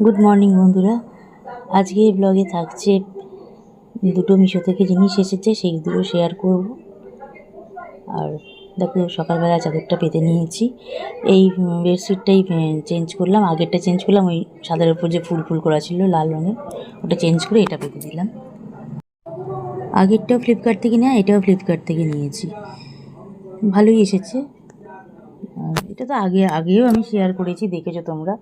Good morning বন্ধুরা। আজকে এই ব্লগে থাকছে দুটো মিশো থেকে জিনিস এসেছে, সেই দুটো শেয়ার করব। আর দেখো, সকালবেলা চাদরটা পেতে নিয়েছি। এই বেডশিটটাই চেঞ্জ করলাম, আগেরটা চেঞ্জ করলাম, ওই সাদার উপর যে ফুল ফুল করা ছিল লাল রঙের, ওটা চেঞ্জ করে এটা পেতে দিলাম। আগেরটাও ফ্লিপকার্ট থেকে নেওয়া, এটাও ফ্লিপকার্ট থেকে নিয়েছি, ভালোই এসেছে। এটা তো আগেও আমি শেয়ার করেছি, দেখেছো তোমরা।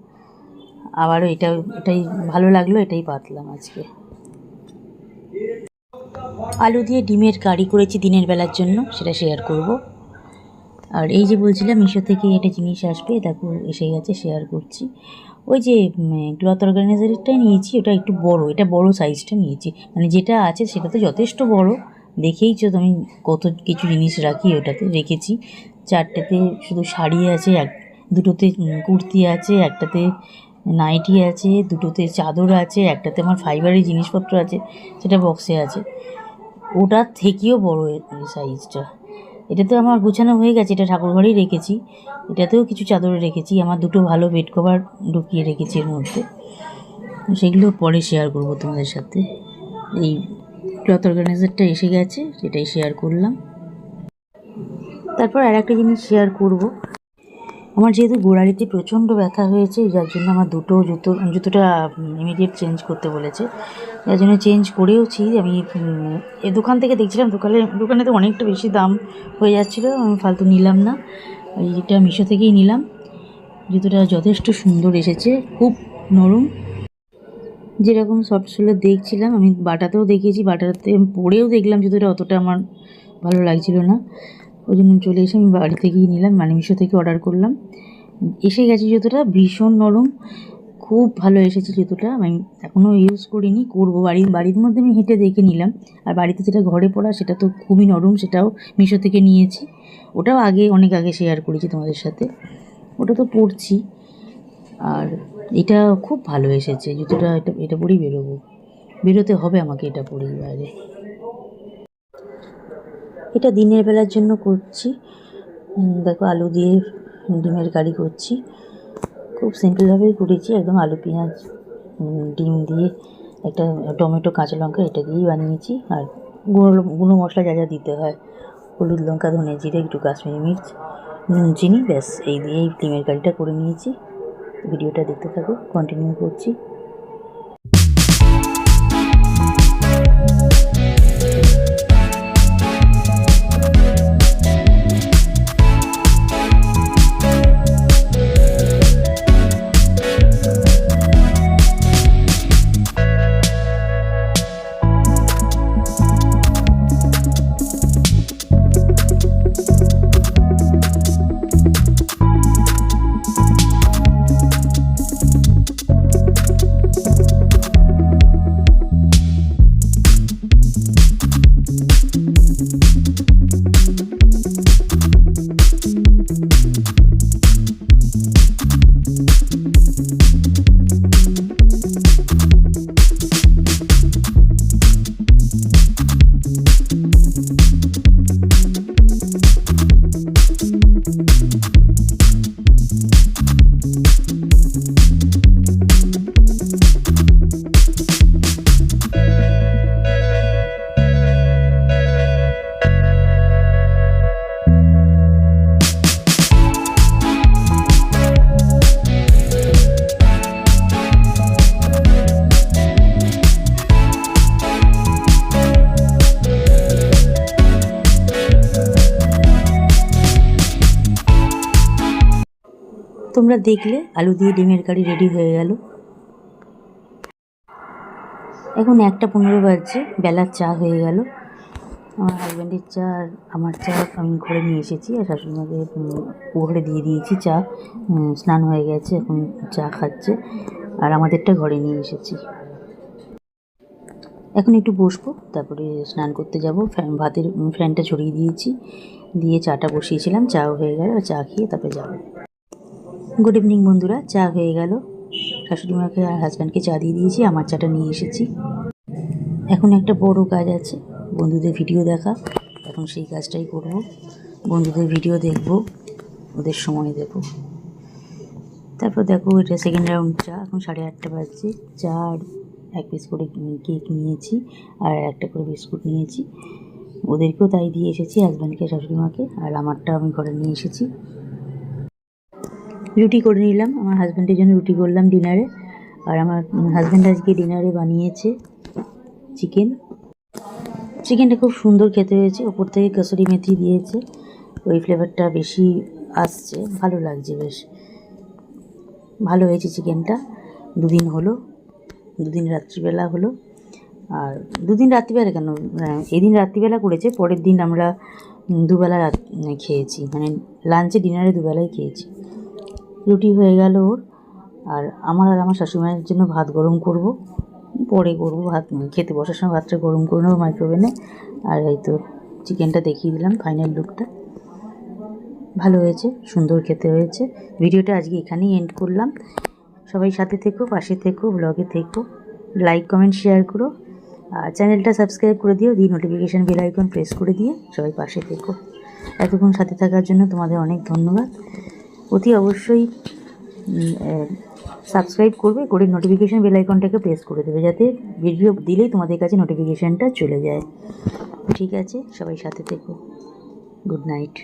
আবারও এটাই ভালো লাগলো, এটাই পাতলাম আজকে। আলু দিয়ে ডিমের কারি করেছি দিনের বেলার জন্য, সেটা শেয়ার করব। আর এই যে বলছিলাম মিশো থেকে একটা জিনিস আসবে, দেখো এসে গেছে, শেয়ার করছি। ওই যে ক্লথ অর্গানাইজারটাই নিয়েছি, ওটা একটু বড়, এটা বড় সাইজটা নিয়েছি। মানে যেটা আছে সেটা তো যথেষ্ট বড়, দেখেইছো তুমি কত কিছু জিনিস রাখি, ওটাতে রেখেছি। চারটেতে শুধু শাড়ি আছে, দুটোতে কুর্তি আছে, একটাতে নাইটি আছে, দুটোতে চাদর আছে, একটাতে আমার ফাইবারের জিনিসপত্র আছে, সেটা বক্সে আছে। ওটার থেকেও বড় এই সাইজটা। এটাতে আমার গোছানো হয়ে গেছে, এটা ঠাকুরঘরেই রেখেছি। এটাতেও কিছু চাদর রেখেছি, আমার দুটো ভালো বেড কভার ঢুকিয়ে রেখেছি এর মধ্যে, সেগুলো পরে শেয়ার করব তোমাদের সাথে। এই ক্লথ অর্গানাইজারটা এসে গেছে, সেটাই শেয়ার করলাম। তারপর আর একটা জিনিস শেয়ার করব। আমার যেহেতু গোড়ালিতে প্রচণ্ড ব্যথা হয়েছে, যার জন্য আমার জুতোটা ইমিডিয়েট চেঞ্জ করতে বলেছে, যার জন্য চেঞ্জ করেওছি। আমি এই দোকান থেকে দেখছিলাম, দোকানে তো অনেকটা বেশি দাম হয়ে যাচ্ছিলো, আমি ফালতু নিলাম না। এইটা মিশো থেকেই নিলাম। জুতোটা যথেষ্ট সুন্দর এসেছে, খুব নরম, যেরকম সফট সোলের দেখছিলাম। আমি বাটাতেও দেখিয়েছি, বাটাতে পরেও দেখলাম জুতোটা অতটা আমার ভালো লাগছিল না, ওই জন্য চলে এসে আমি বাড়ি থেকেই নিলাম, মানে মিশো থেকে অর্ডার করলাম। এসে গেছে জুতোটা, ভীষণ নরম, খুব ভালো এসেছে জুতোটা। আমি এখনও ইউজ করিনি, করবো। বাড়ির মধ্যে আমি হেঁটে দেখে নিলাম। আর বাড়িতে যেটা ঘরে পরা, সেটা তো খুবই নরম, সেটাও মিশো থেকে নিয়েছি। ওটাও অনেক আগে শেয়ার করেছি তোমাদের সাথে, ওটা তো পরছি। আর এটা খুব ভালো এসেছে জুতোটা, এটা পরেই বেরোতে হবে আমাকে, এটা পরেই বাইরে। এটা দিনের বেলার জন্য করছি। দেখো, আলু দিয়ে ডিমের কারি করছি, খুব সিম্পলভাবেই করেছি, একদম আলু পেঁয়াজ ডিম দিয়ে, একটা টমেটো কাঁচা লঙ্কা, এটা দিয়েই বানিয়েছি। আর গুঁড়ো মশলা যা যা দিতে হয়, হলুদ লঙ্কা ধনে জিরে একটু কাশ্মীরি মির্চ নুন চিনি, ব্যাস এই দিয়েই ডিমের কারিটা করে নিয়েছি। ভিডিওটা দেখতে থাকো, কন্টিনিউ করছি। তোমরা দেখলে আলু দিয়ে ডিমের কারি রেডি হয়ে গেল। এখন 1:15 বাজছে, বেলার চা হয়ে গেল। আমার হাজব্যান্ডের চা আর আমার চা আমি ঘরে নিয়ে এসেছি, আর শাশুড়িমাকে ঘরে দিয়ে দিয়েছি চা। স্নান হয়ে গেছে, এখন চা খাচ্ছে। আর আমাদেরটা ঘরে নিয়ে এসেছি। এখন একটু বসবো, তারপরে স্নান করতে যাব। ভাতের ফ্যানটা ছড়িয়ে দিয়েছি, দিয়ে চাটা বসিয়েছিলাম, চাও হয়ে গেল। চা খেয়ে তারপরে যাবো। গুড ইভিনিং বন্ধুরা, চা হয়ে গেল। শাশুড়িমাকে আর হাজব্যান্ডকে চা দিয়ে দিয়েছি, আমার চাটা নিয়ে এসেছি। এখন একটা বড় কাজ আছে, বন্ধুদের ভিডিও দেখা। এখন সেই কাজটাই করব, বন্ধুদের ভিডিও দেখব, ওদের সময় দেব। তারপর দেখো এটা সেকেন্ড রাউন্ড চা, এখন 8:30 বাজছে। চা আর 1 পিস করে কেক নিয়েছি আর একটা করে বিস্কুট নিয়েছি, ওদেরকেও তাই দিয়ে এসেছি, হাজব্যান্ডকে, শাশুড়ি মাকে, আর আমারটা আমি ঘরে নিয়ে এসেছি। রুটি করে নিলাম, আমার হাজব্যান্ডের জন্য রুটি করলাম ডিনারে। আর আমার হাজব্যান্ড আজকে ডিনারে বানিয়েছে চিকেনটা খুব সুন্দর খেতে হয়েছে, ওপর থেকে কসুরি মেথি দিয়েছে, ওই ফ্লেভারটা বেশি আসছে, ভালো লাগছে, বেশ ভালো হয়েছে চিকেনটা। 2 দিন হলো, 2 দিন রাত্রিবেলা হলো। আর 2 দিন রাত্রিবেলা কেন, এদিন রাত্রিবেলা করেছে, পরের দিন আমরা দুবেলা খেয়েছি, মানে লাঞ্চে ডিনারে দুবেলাই খেয়েছি। রুটি হয়ে গেল ওর, আর আমার শাশুড়িমায়ের জন্য ভাত গরম করব, পরে করব, ভাত খেতে বসার সময় ভাতটা গরম করে নেবো মাইক্রোওভেনে। আর এই তো চিকেনটা দেখিয়ে দিলাম, ফাইনাল লুকটা ভালো হয়েছে, সুন্দর খেতে হয়েছে। ভিডিওটা আজকে এখানেই এন্ড করলাম। সবাই সাথে থেকো, পাশে থেকো, ব্লগে থেকো, লাইক কমেন্ট শেয়ার করো, আর চ্যানেলটা সাবস্ক্রাইব করে দিও, নোটিফিকেশান বেল আইকন প্রেস করে দিয়ে সবাই পাশে থেকো। এতক্ষণ সাথে থাকার জন্য তোমাদের অনেক ধন্যবাদ। অতি অবশ্যই সাবস্ক্রাইব করবে, করে নোটিফিকেশান বেল আইকনটাকে প্রেস করে দেবে, যাতে ভিডিও দিলেই তোমাদের কাছে নোটিফিকেশানটা চলে যায়। ঠিক আছে, সবাই সাথে থেকো। Good night.